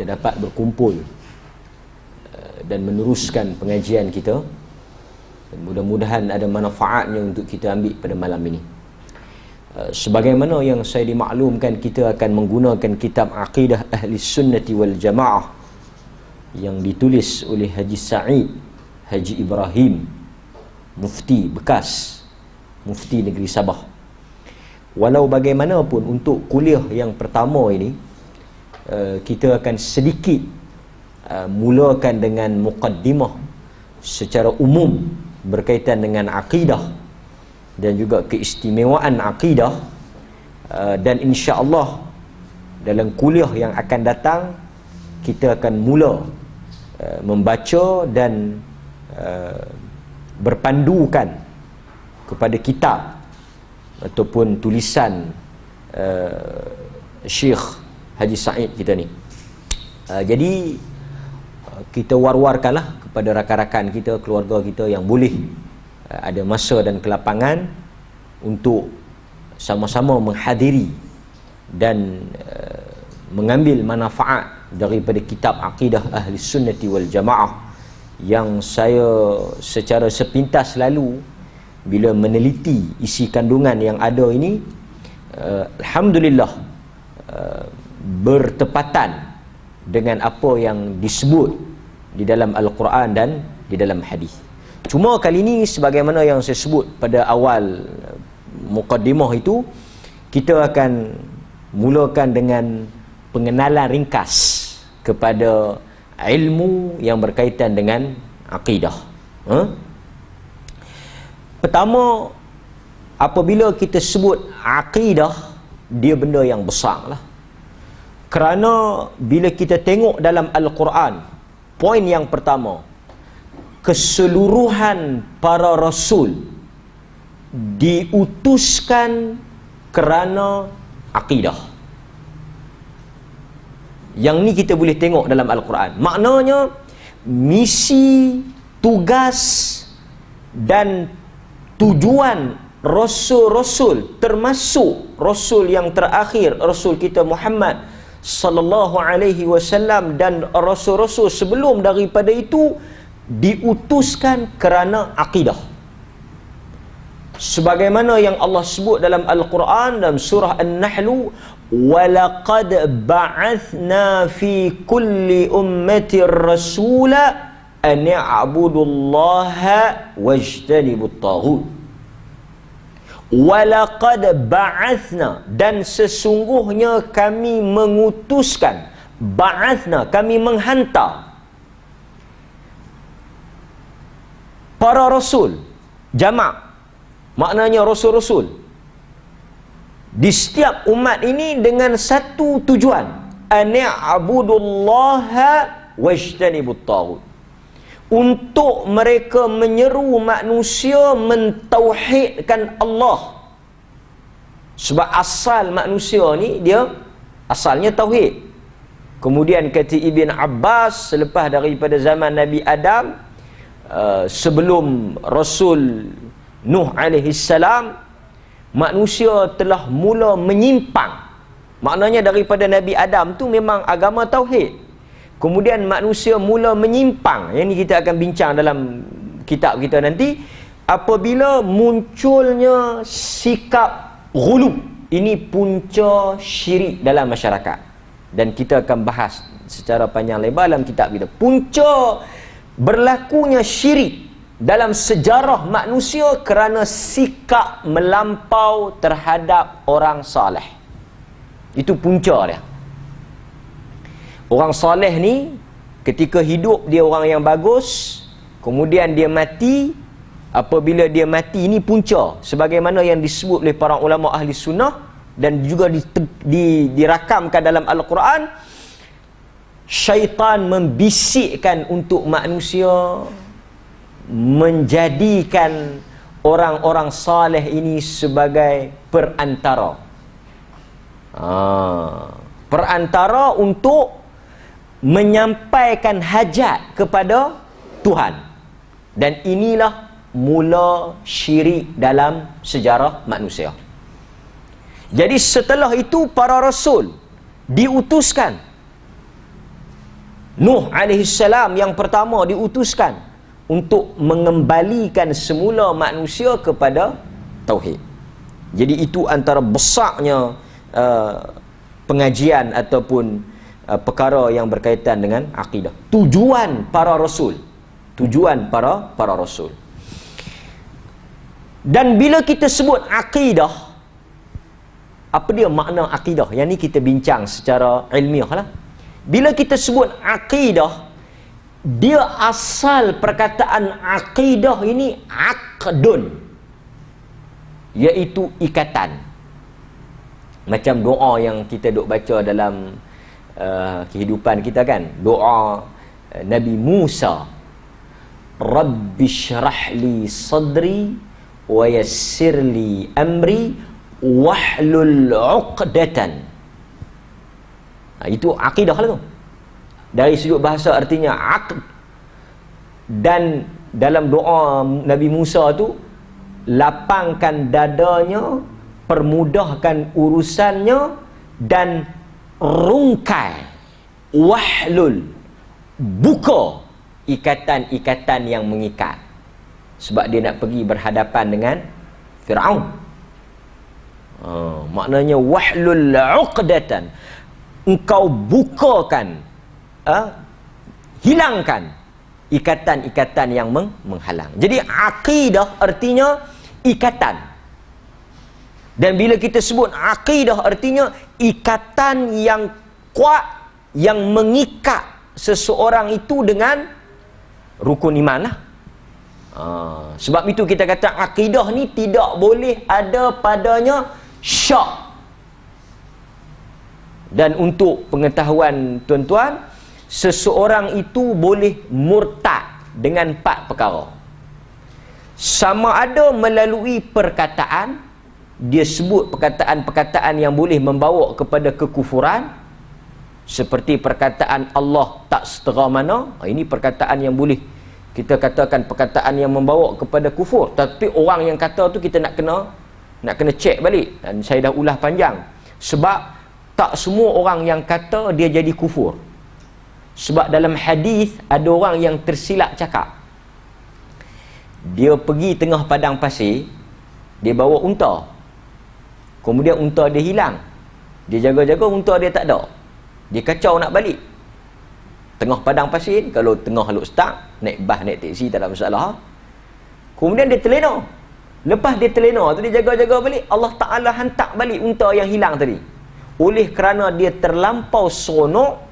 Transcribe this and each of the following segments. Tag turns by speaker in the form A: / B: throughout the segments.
A: kita dapat berkumpul dan meneruskan pengajian kita. Mudah-mudahan ada manfaatnya untuk kita ambil pada malam ini. Sebagaimana yang saya dimaklumkan, kita akan menggunakan kitab Aqidah Ahli Sunnati wal Jamaah yang ditulis oleh Haji Sa'id Haji Ibrahim, Mufti bekas Mufti Negeri Sabah. Walau bagaimanapun, untuk kuliah yang pertama ini kita akan sedikit mulakan dengan muqaddimah secara umum berkaitan dengan akidah dan juga keistimewaan akidah, dan insya-Allah dalam kuliah yang akan datang kita akan mula membaca dan berpandukan kepada kitab ataupun tulisan Syekh Haji Sa'id kita ni. Jadi kita war-warkanlah kepada rakan-rakan kita, keluarga kita yang boleh ada masa dan kelapangan untuk sama-sama menghadiri dan mengambil manfaat daripada kitab Aqidah Ahli Sunnati wal Jamaah yang saya secara sepintas lalu bila meneliti isi kandungan yang ada ini, alhamdulillah bertepatan dengan apa yang disebut di dalam Al-Quran dan di dalam hadis. Cuma kali ini, sebagaimana yang saya sebut pada awal muqaddimah itu, kita akan mulakan dengan pengenalan ringkas kepada ilmu yang berkaitan dengan akidah. Pertama, apabila kita sebut akidah, dia benda yang besar lah. Kerana bila kita tengok dalam Al-Quran, poin yang pertama, keseluruhan para rasul diutuskan kerana akidah. Yang ni kita boleh tengok dalam Al-Quran. Maknanya misi, tugas dan tujuan rasul-rasul, termasuk rasul yang terakhir, rasul kita Muhammad sallallahu alaihi wasallam, dan rasul-rasul sebelum daripada itu diutuskan kerana akidah. Sebagaimana yang Allah sebut dalam Al-Quran dalam surah An-Nahl, walaqad ba'athna fi kulli ummatin rasula an ya'budullaha wajtanibut taghut. Walaqad ba'athna, dan sesungguhnya kami mengutuskan, ba'athna, kami menghantar para rasul, jamak, maknanya rasul-rasul di setiap umat ini dengan satu tujuan, an ya'budullaha wajtanibut taghut, untuk mereka menyeru manusia mentauhidkan Allah. Sebab asal manusia ni dia asalnya tauhid. Kemudian kata Ibn Abbas, selepas daripada zaman Nabi Adam, sebelum Rasul Nuh alaihi salam, manusia telah mula menyimpang. Maknanya daripada Nabi Adam tu memang agama tauhid. Kemudian manusia mula menyimpang. Yang ni kita akan bincang dalam kitab kita nanti. Apabila munculnya sikap ghulub, ini punca syirik dalam masyarakat. Dan kita akan bahas secara panjang lebar dalam kitab kita. Punca berlakunya syirik dalam sejarah manusia kerana sikap melampau terhadap orang saleh. Itu punca dia. Orang saleh ni ketika hidup dia orang yang bagus, kemudian dia mati. Apabila dia mati, ini punca sebagaimana yang disebut oleh para ulama ahli sunnah dan juga dirakamkan dalam Al-Quran. Syaitan membisikkan untuk manusia menjadikan orang-orang saleh ini sebagai perantara. Perantara untuk menyampaikan hajat kepada Tuhan. Dan inilah mula syirik dalam sejarah manusia. Jadi setelah itu para rasul diutuskan Nuh alaihissalam yang pertama diutuskan untuk mengembalikan semula manusia kepada tauhid. Jadi itu antara besarnya pengajian ataupun perkara yang berkaitan dengan akidah. Tujuan para rasul. Dan bila kita sebut akidah, apa dia makna akidah? Yang ni kita bincang secara ilmiah lah. Bila kita sebut akidah, dia asal perkataan akidah ini aqdun, iaitu ikatan. Macam doa yang kita duk baca dalam kehidupan kita kan, doa Nabi Musa, Rabbi syrah li sadri wa yassir li amri wahlul 'uqdatan. Itu akidah lah tu. Dari sudut bahasa artinya aqd. Dan dalam doa Nabi Musa tu, lapangkan dadanya, permudahkan urusannya, dan rungkai, wahlul, buka ikatan-ikatan yang mengikat. Sebab dia nak pergi berhadapan dengan Firaun. Maknanya wahlul 'uqdatan, engkau bukakan, hilangkan ikatan-ikatan yang menghalang. Jadi akidah artinya ikatan. Dan bila kita sebut akidah artinya ikatan yang kuat, yang mengikat seseorang itu dengan rukun iman lah. Sebab itu kita kata akidah ni tidak boleh ada padanya syak. Dan untuk pengetahuan tuan-tuan, seseorang itu boleh murtad dengan 4 perkara. Sama ada melalui perkataan, dia sebut perkataan-perkataan yang boleh membawa kepada kekufuran, seperti perkataan Allah tak setera mana. Ini perkataan yang boleh kita katakan perkataan yang membawa kepada kufur. Tapi orang yang kata tu kita nak kena cek balik. Dan saya dah ulas panjang. Sebab tak semua orang yang kata dia jadi kufur. Sebab dalam hadis ada orang yang tersilap cakap. Dia pergi tengah padang pasir, dia bawa unta. Kemudian unta dia hilang. Dia jaga-jaga, unta dia tak ada. Dia kacau nak balik. Tengah padang pasir, kalau tengah luk start, naik bas, naik teksi, tak ada masalah. Kemudian dia terlena. Lepas dia terlena tu, dia jaga-jaga balik, Allah Ta'ala hantar balik unta yang hilang tadi. Oleh kerana dia terlampau seronok,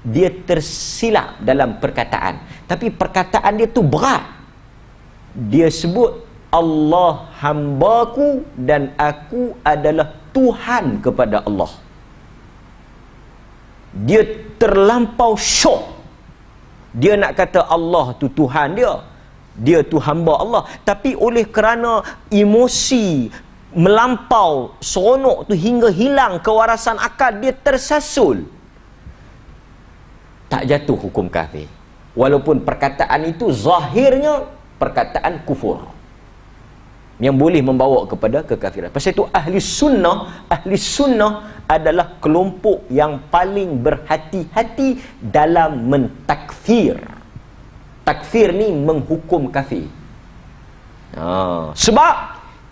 A: dia tersilap dalam perkataan. Tapi perkataan dia tu berat. Dia sebut, Allah hambaku dan aku adalah Tuhan kepada Allah. Dia terlampau syok. Dia nak kata Allah tu Tuhan dia, dia tu hamba Allah. Tapi oleh kerana emosi melampau seronok tu hingga hilang kewarasan akal, dia tersasul. Tak jatuh hukum kafir. Walaupun perkataan itu zahirnya perkataan kufur yang boleh membawa kepada kekafiran. Pasal itu ahli sunnah adalah kelompok yang paling berhati-hati dalam mentakfir. Takfir ni menghukum kafir. Sebab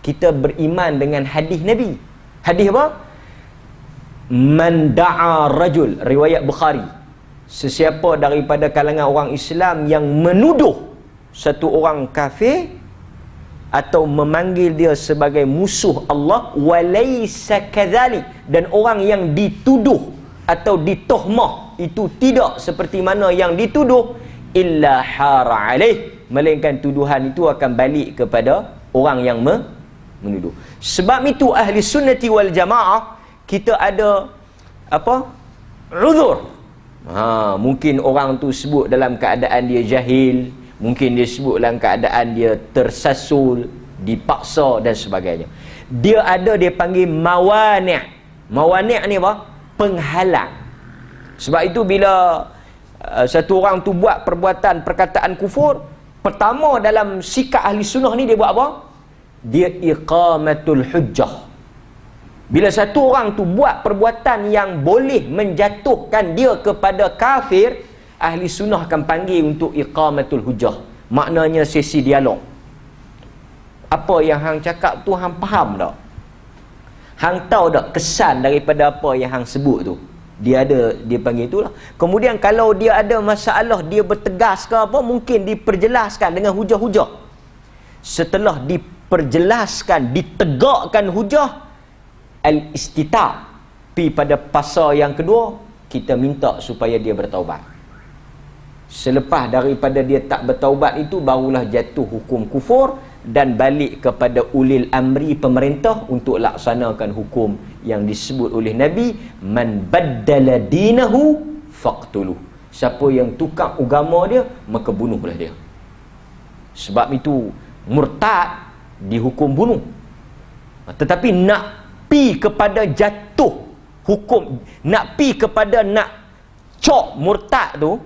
A: kita beriman dengan hadis Nabi. Hadis apa? Man da'a rajul, riwayat Bukhari. Sesiapa daripada kalangan orang Islam yang menuduh satu orang kafir atau memanggil dia sebagai musuh Allah, walaysa kadzalik, dan orang yang dituduh atau ditohmah itu tidak seperti mana yang dituduh, illa hara alaih, melainkan tuduhan itu akan balik kepada orang yang menuduh. Sebab itu ahli sunnati wal jamaah, kita ada uzur. Mungkin orang tu sebut dalam keadaan dia jahil, mungkin dia sebut dalam keadaan dia tersasul, dipaksa dan sebagainya. Dia panggil mawani'. Mawani' ni apa? Penghalang. Sebab itu bila satu orang tu buat perbuatan perkataan kufur, pertama dalam sikap ahli sunnah ni dia buat apa? Dia iqamatul hujjah. Bila satu orang tu buat perbuatan yang boleh menjatuhkan dia kepada kafir, ahli sunnah akan panggil untuk iqamatul hujah. Maknanya sesi dialog. Apa yang hang cakap tu hang faham tak? Hang tahu tak kesan daripada apa yang hang sebut tu? Dia panggil itulah. Kemudian kalau dia ada masalah, dia bertegas ke apa, mungkin diperjelaskan dengan hujah-hujah. Setelah diperjelaskan, ditegakkan hujah, al-istita', pi pada pasal yang kedua, kita minta supaya dia bertaubat. Selepas daripada dia tak bertaubat itu, barulah jatuh hukum kufur dan balik kepada ulil amri pemerintah untuk laksanakan hukum yang disebut oleh Nabi, man baddala dinahu faqtuluh. Siapa yang tukar agama dia, maka bunuhlah dia. Sebab itu murtad dihukum bunuh. Tetapi nak pi kepada jatuh hukum, nak pi kepada nak cok murtad tu,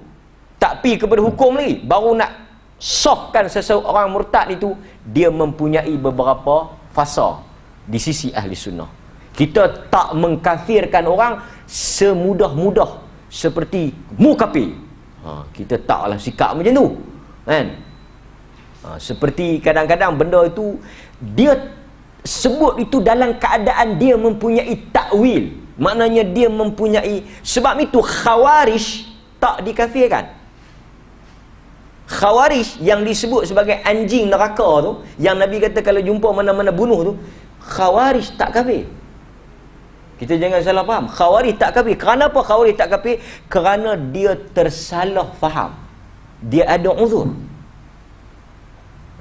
A: tak pi kepada hukum lagi, baru nak sahkan seseorang murtad itu, dia mempunyai beberapa fasa di sisi ahli sunnah. Kita tak mengkafirkan orang semudah-mudah seperti mu kafir. Kita taklah sikap macam tu, kan? Seperti kadang-kadang benda itu dia sebut itu dalam keadaan dia mempunyai takwil, maknanya dia mempunyai. Sebab itu Khawarij tak dikafirkan. Khawarij yang disebut sebagai anjing neraka tu, yang Nabi kata kalau jumpa mana-mana bunuh tu, Khawarij tak kafir. Kita jangan salah faham. Khawarij tak kafir. Kenapa Khawarij tak kafir? Kerana dia tersalah faham. Dia ada uzur.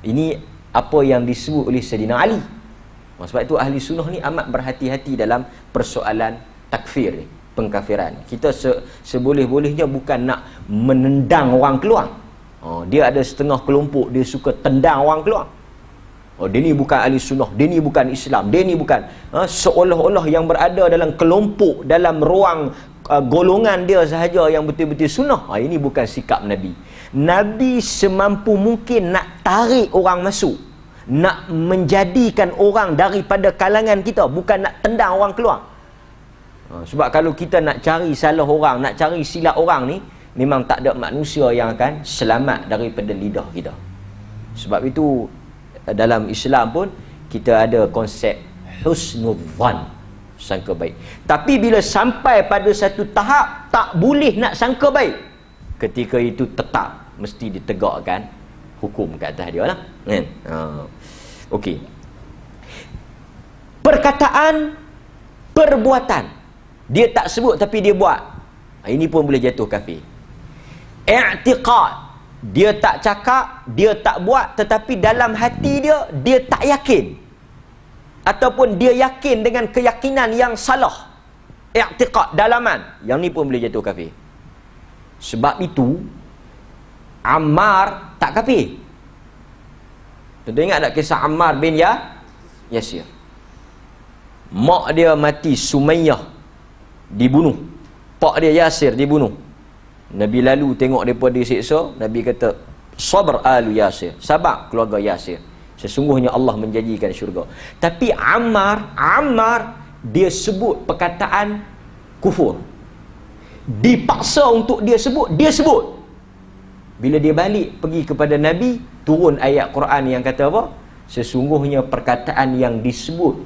A: Ini apa yang disebut oleh Sayyidina Ali. Sebab itu ahli sunnah ni amat berhati-hati dalam persoalan takfir ni, pengkafiran. Kita seboleh-bolehnya bukan nak menendang orang keluar. Dia ada setengah kelompok dia suka tendang orang keluar. Dia ni bukan ahli sunnah, dia ni bukan Islam, dia ni bukan, seolah-olah yang berada dalam kelompok, dalam ruang golongan dia sahaja yang betul-betul sunnah. Ini bukan sikap Nabi. Nabi semampu mungkin nak tarik orang masuk, nak menjadikan orang daripada kalangan kita, bukan nak tendang orang keluar. Sebab kalau kita nak cari salah orang, nak cari silap orang ni, memang tak ada manusia yang akan selamat daripada lidah kita. Sebab itu dalam Islam pun kita ada konsep husnudzan, sangka baik. Tapi bila sampai pada satu tahap tak boleh nak sangka baik, ketika itu tetap mesti ditegakkan hukum ke atas dia lah, kan? Okey. Perkataan, perbuatan dia tak sebut tapi dia buat, ini pun boleh jatuh kafir. I'tiqad, dia tak cakap, dia tak buat, tetapi dalam hati dia tak yakin, ataupun dia yakin dengan keyakinan yang salah. I'tiqad, dalaman, yang ni pun boleh jatuh kafir. Sebab itu Ammar tak kafir. Tentu ingat tak kisah Ammar bin Yasir? Mak dia mati, Sumayyah dibunuh, pak dia Yasir dibunuh. Nabi lalu tengok mereka disiksa, Nabi kata, sabar alu Yasir, sabar keluarga Yasir, sesungguhnya Allah menjanjikan syurga. Tapi Ammar dia sebut perkataan kufur, dipaksa untuk dia sebut, dia sebut. Bila dia balik pergi kepada Nabi, turun ayat Quran yang kata apa? Sesungguhnya perkataan yang disebut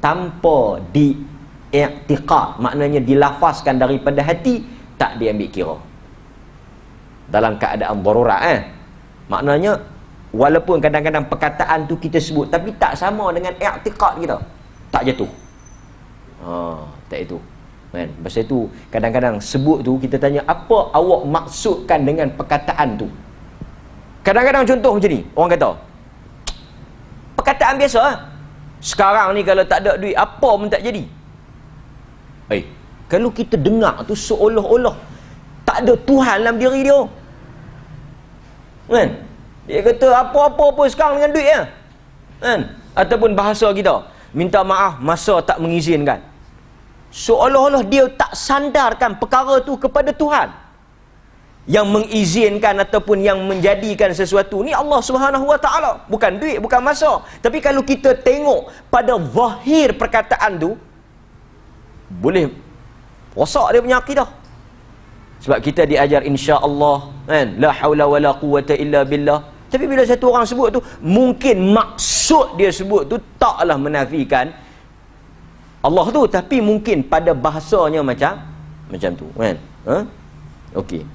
A: tanpa di-i'tiqad, maknanya dilafazkan daripada hati, tak diambil kira dalam keadaan darurat. Maknanya walaupun kadang-kadang perkataan tu kita sebut, tapi tak sama dengan i'tiqad kita, tak jatuh. Tak itu, kan? Pasal itu kadang-kadang sebut tu kita tanya, apa awak maksudkan dengan perkataan tu? Kadang-kadang contoh macam ni, orang kata perkataan biasa, sekarang ni kalau tak ada duit apa pun tak jadi. Kalau kita dengar tu seolah-olah tak ada Tuhan dalam diri dia, kan? Dia kata apa-apa pun sekarang dengan duit, kan? Ataupun bahasa kita, minta maaf masa tak mengizinkan. Seolah-olah dia tak sandarkan perkara tu kepada Tuhan yang mengizinkan ataupun yang menjadikan sesuatu ni, Allah Subhanahu Wa Taala, bukan duit, bukan masa. Tapi kalau kita tengok pada zahir perkataan tu, boleh rosak dia punya akidah. Sebab kita diajar insya-Allah, kan? La haula wala quwata illa billah. Tapi bila satu orang sebut tu, mungkin maksud dia sebut tu taklah menafikan Allah tu, tapi mungkin pada bahasanya macam tu, kan? Okey.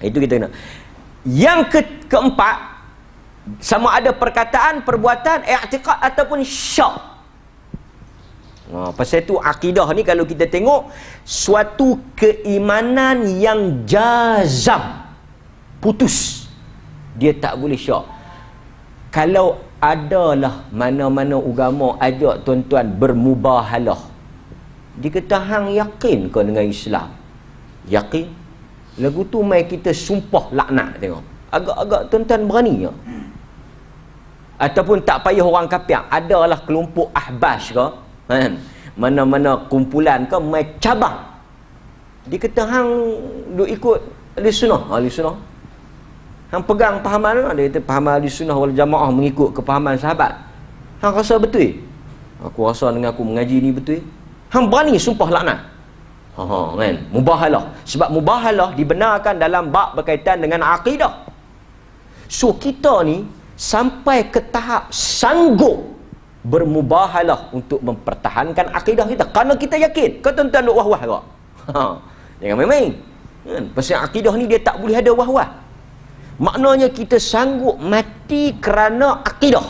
A: Itu kita kena. Yang keempat, sama ada perkataan, perbuatan, i'tiqad ataupun syak. Pasal itu akidah ni kalau kita tengok, suatu keimanan yang jazam, putus, dia tak boleh syak. Kalau adalah mana-mana agama ajak tuan-tuan bermubahalah, dia kata hang yakin ke dengan Islam? Yakin? Lagu tu mai kita sumpah laknat, tengok. Agak-agak tuan-tuan berani ke? Ataupun tak payah orang kafir, adalah kelompok ahbas ke, kan? Mana-mana kumpulan ke, mai cabang, dia kata hang duk ikut ahli sunnah. Hang pegang pahaman mana? Dia kata pahaman ahli sunnah wal jamaah mengikut kepahaman sahabat. Hang rasa betul? Aku rasa dengan aku mengaji ni betul. Hang berani sumpah laknat. Kan? Mubahalah. Sebab mubahalah dibenarkan dalam bab berkaitan dengan akidah. So kita ni sampai ke tahap sanggup bermubahalah untuk mempertahankan akidah kita, kerana kita yakin. Kau tuan-tuan duk wah-wah ke? Jangan main-main, kan? Pasal akidah ni dia tak boleh ada wah-wah. Maknanya kita sanggup mati kerana akidah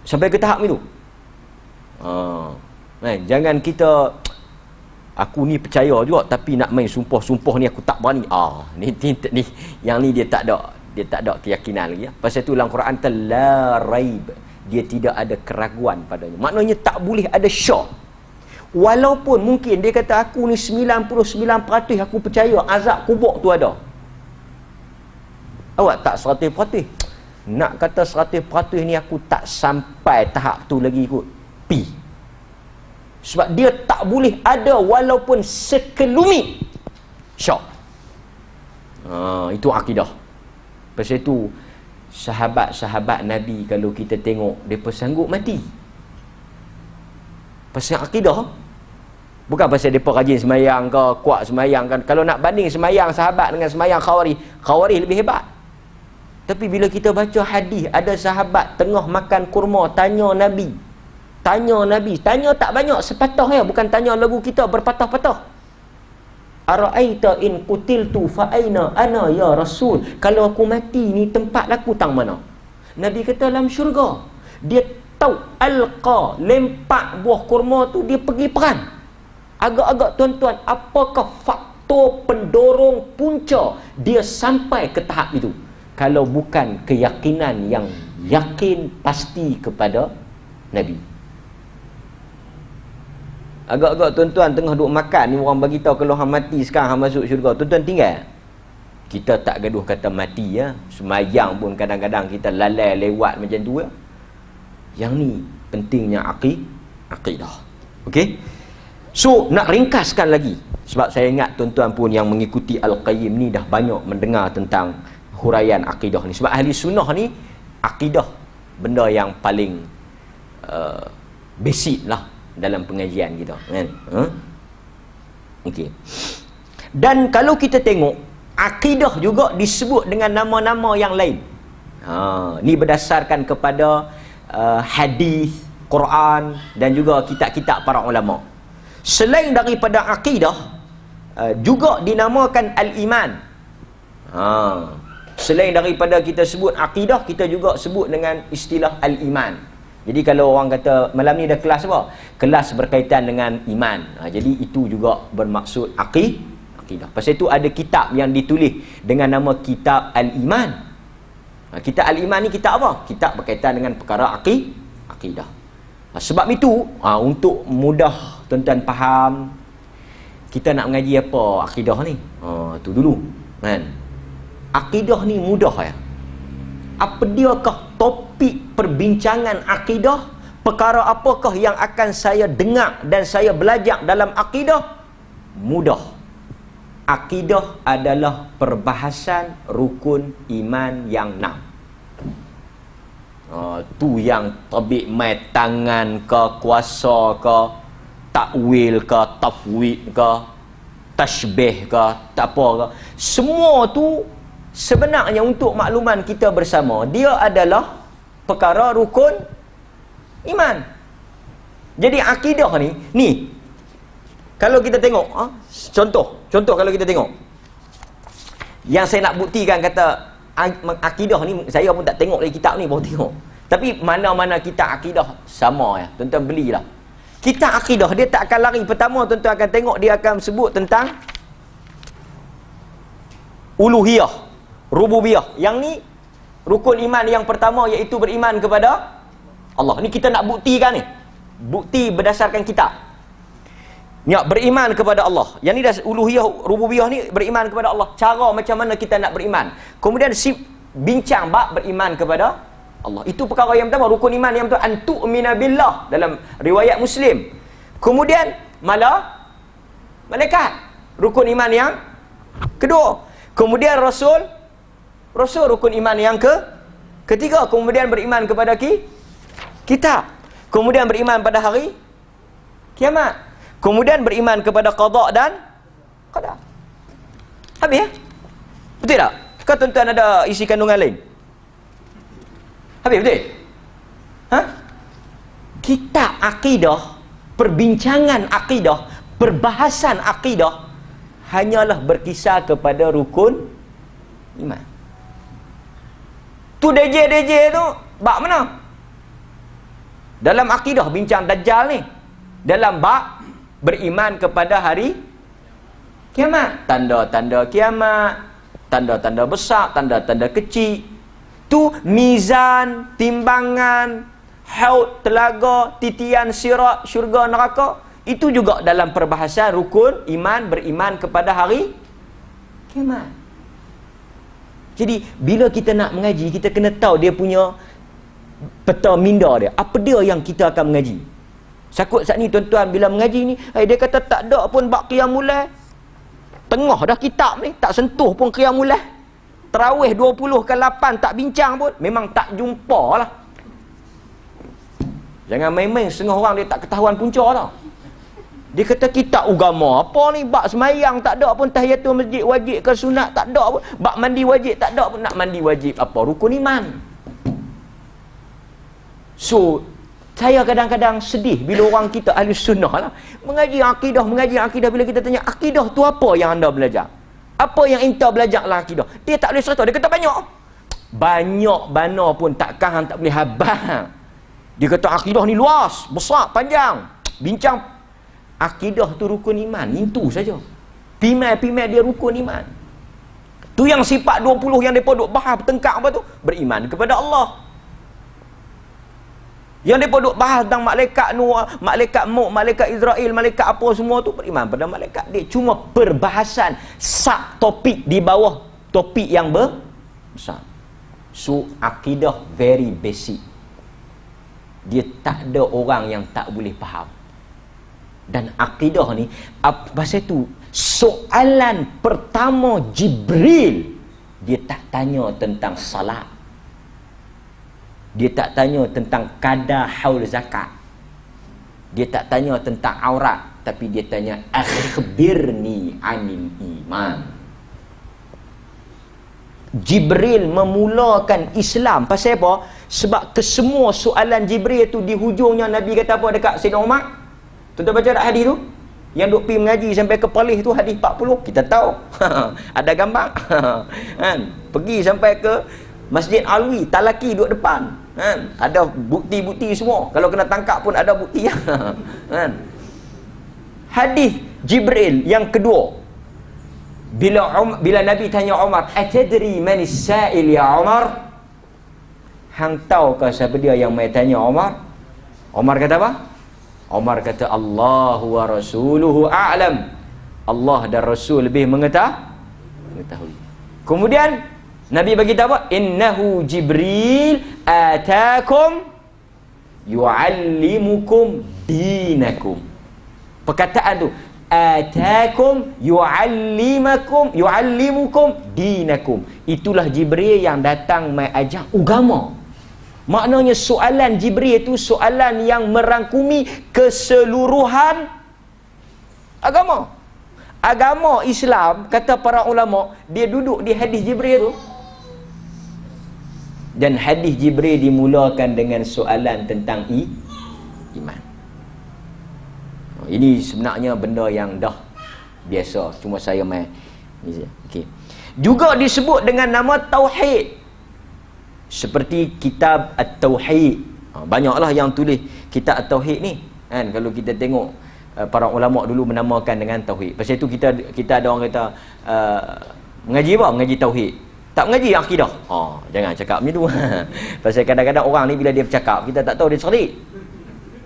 A: sampai ke tahap itu. Jangan kita, aku ni percaya juga tapi nak main sumpah-sumpah ni aku tak berani. Ni yang ni dia tak ada keyakinan lagi, ya. Pasal tu dalam Quran la raib, dia tidak ada keraguan padanya. Maknanya tak boleh ada syak. Walaupun mungkin dia kata aku ni 99% aku percaya azab kubur tu ada. Awak tak 100%. Nak kata 100% ni aku tak sampai tahap tu lagi kot. Sebab dia tak boleh ada walaupun sekelumit syak. Itu akidah. Pasal itu sahabat-sahabat Nabi kalau kita tengok, mereka sanggup mati pasal akidah. Bukan pasal mereka rajin semayang ke, kuat semayang kan. Kalau nak banding semayang sahabat dengan semayang Khawarij lebih hebat. Tapi bila kita baca hadis, ada sahabat tengah makan kurma, tanya Nabi, tanya tak banyak, sepatah ya, bukan tanya lagu kita berpatah-patah. Ara'aita in qutiltu fa aina ana ya Rasul? Kalau aku mati ni tempat aku tang mana? Nabi kata dalam syurga. Dia tahu alqa, lempak buah kurma tu, dia pergi perang. Agak-agak tuan-tuan, apakah faktor pendorong punca dia sampai ke tahap itu? Kalau bukan keyakinan yang yakin pasti kepada Nabi. Agak-agak tuan-tuan tengah duk makan ni, orang bagi tahu kalau hang mati sekarang hang masuk syurga, tuan-tuan tinggal. Kita tak gaduh kata mati, ya. Semayang pun kadang-kadang kita lalai lewat macam tu, ya. Yang ni pentingnya akidah. Okey. So nak ringkaskan lagi, sebab saya ingat tuan-tuan pun yang mengikuti Al-Qayyim ni dah banyak mendengar tentang huraian akidah ni. Sebab ahli sunnah ni akidah benda yang paling basic lah dalam pengajian kita, kan? Okey. Dan kalau kita tengok, akidah juga disebut dengan nama-nama yang lain. Ni berdasarkan kepada hadis, Quran dan juga kitab-kitab para ulama. Selain daripada akidah, juga dinamakan al-iman. Selain daripada kita sebut akidah, kita juga sebut dengan istilah al-iman. Jadi kalau orang kata malam ni ada kelas apa? Kelas berkaitan dengan iman. Jadi itu juga bermaksud akidah. Pasal itu ada kitab yang ditulis dengan nama kitab Al-Iman. Kitab Al-Iman ni kitab apa? Kitab berkaitan dengan perkara akidah. Sebab itu, untuk mudah tuan-tuan faham, kita nak mengaji apa akidah ni? Tu dulu, kan? Akidah ni mudah, ya. Apa diakah topik perbincangan akidah? Perkara apakah yang akan saya dengar dan saya belajar dalam akidah? Mudah. Akidah adalah perbahasan rukun iman yang 6. Tu yang tabik mai tangan ke, kuasa ke, takwil ke, tafwid ke, tashbih ke, tak apa ke. Semua tu sebenarnya untuk makluman kita bersama, dia adalah perkara rukun iman. Jadi akidah ni kalau kita tengok, contoh kalau kita tengok, yang saya nak buktikan kata akidah ni, saya pun tak tengok lagi kitab ni, baru tengok. Tapi mana-mana kita akidah sama ya, tuan-tuan belilah. Kita akidah dia tak akan lari. Pertama tuan-tuan akan tengok, dia akan sebut tentang uluhiyah, rububiyah. Yang ni rukun iman yang pertama, iaitu beriman kepada Allah. Ni kita nak buktikan ni. Bukti berdasarkan kitab. Ya, beriman kepada Allah. Yang ni dah uluhiyah, rububiyah ni beriman kepada Allah. Cara macam mana kita nak beriman. Kemudian bincang bab beriman kepada Allah. Itu perkara yang pertama, rukun iman yang pertama, antu'mina billah dalam riwayat Muslim. Kemudian malaikat, rukun iman yang kedua. Kemudian rasul rukun iman yang ketiga. Kemudian beriman kepada kitab. Kemudian beriman pada hari kiamat. Kemudian beriman kepada qada dan qadar. Habis ya? Betul tak? Kau tuan-tuan ada isi kandungan lain? Habis betul? Kitab akidah, perbincangan akidah, perbahasan akidah hanyalah berkisar kepada rukun iman. Tu DJ tu bab mana? Dalam akidah bincang Dajjal ni. Dalam bab beriman kepada hari kiamat, tanda-tanda kiamat, tanda-tanda besar, tanda-tanda kecil. Tu mizan, timbangan, haud, telaga, titian sirat, syurga, neraka. Itu juga dalam perbahasan rukun iman, beriman kepada hari kiamat. Jadi bila kita nak mengaji, kita kena tahu dia punya peta minda dia. Apa dia yang kita akan mengaji? Sakut saat ni tuan-tuan bila mengaji ni, dia kata tak ada pun bab qiyamul lail. Tengah dah kitab ni, tak sentuh pun qiyamul lail. Tarawih 20/8 tak bincang pun, memang tak jumpa lah. Jangan main-main, setengah orang dia tak ketahuan punca tau. Dia kata kitab agama apa ni, bab semayang tak ada pun, tahiyatul masjid wajib ke sunat tak ada pun, bab mandi wajib tak ada pun. Nak mandi wajib apa? Rukun iman. So saya kadang-kadang sedih bila orang kita ahli sunnah lah mengaji akidah. Bila kita tanya akidah tu apa yang anda belajar, apa yang anda belajar lah akidah, dia tak boleh cerita. Dia kata banyak bana pun takkan hang tak boleh habang. Dia kata akidah ni luas, besar, panjang. Bincang akidah tu rukun iman, itu saja. Pimai dia rukun iman. Tu yang sifat 20 yang depa duk bahas bertengkar apa tu? Beriman kepada Allah. Yang mereka duk bahas tentang malaikat Nuh, malaikat Maut, malaikat Israel, malaikat apa semua tu, beriman pada malaikat. Dia cuma perbahasan sub topik di bawah topik yang besar. So akidah very basic. Dia tak ada orang yang tak boleh faham. Dan akidah ni, pasal tu soalan pertama Jibril, dia tak tanya tentang salat. Dia tak tanya tentang kadar haul zakat. Dia tak tanya tentang aurat, tapi dia tanya akhbirni anil iman. Jibril memulakan Islam. Pasal apa? Sebab kesemua soalan Jibril tu di hujungnya Nabi kata apa dekat Sayyidina Umar? Tuan-tuan baca tak hadis tu? Yang duk pergi mengaji sampai ke Palih tu, hadis 40, kita tahu. Ada gambar. Kan? Pergi sampai ke Masjid Alwi, Talaki duduk depan. Kan? Ada bukti-bukti semua. Kalau kena tangkap pun ada bukti. Kan? Hadis Jibril yang kedua. Bila Nabi tanya Umar, "Atadri man as-sa'il ya Umar?" Hang tahu ke siapa dia yang mai tanya Umar? Umar kata apa? Umar kata, "Allahu wa rasuluhu a'lam." Allah dan Rasul lebih mengetahui. Kemudian Nabi bagi tahu apa? "Innahu Jibril atakum yu'allimukum dinakum." Perkataan tu, atakum yu'allimukum dinakum. Itulah Jibril yang datang mai ajar agama. Maknanya soalan Jibril itu soalan yang merangkumi keseluruhan agama. Agama Islam, kata para ulama, dia duduk di hadis Jibril tu. Dan hadis Jibril dimulakan dengan soalan tentang iman. Ini sebenarnya benda yang dah biasa, cuma saya main okey. Juga disebut dengan nama tauhid, seperti kitab At-Tauhid. Banyaklah yang tulis kitab At-Tauhid ni kan. Kalau kita tengok para ulama dulu menamakan dengan tauhid. Pasal itu kita ada orang kata mengaji apa? Mengaji tauhid. Tak mengaji akidah. Jangan cakap macam tu. Pasal kadang-kadang orang ni bila dia bercakap, kita tak tahu dia cerdik.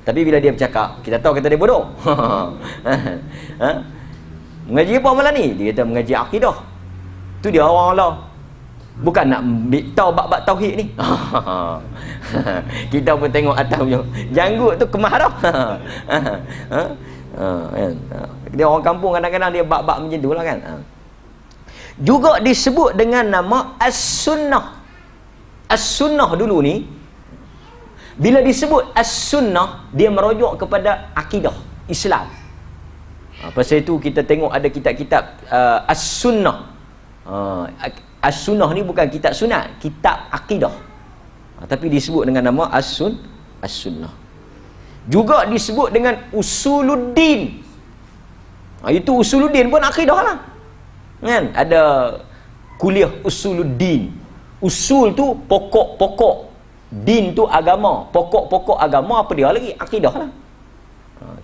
A: Tapi bila dia bercakap, kita tahu kata dia bodoh. Mengaji apa malam ni? Dia kata mengaji akidah. Tu dia orang Allah. Bukan nak tahu bab-bab tauhid ni. Kita pun tengok atas punya janggut tu kemah dah. Dia orang kampung kadang-kadang dia bab-bab macam tu lah kan. Juga disebut dengan nama As-Sunnah. As-Sunnah dulu ni, bila disebut As-Sunnah, dia merujuk kepada akidah Islam. Pasal itu kita tengok ada kitab-kitab As-Sunnah. As-Sunnah ni bukan kitab sunat, kitab akidah. Tapi disebut dengan nama As-Sunnah. Juga disebut dengan Usuluddin. Itu Usuluddin pun akidah lah. Kan? Ada kuliah Usuluddin. Usul tu pokok-pokok. Din tu agama. Pokok-pokok agama apa dia lagi? Akidah lah.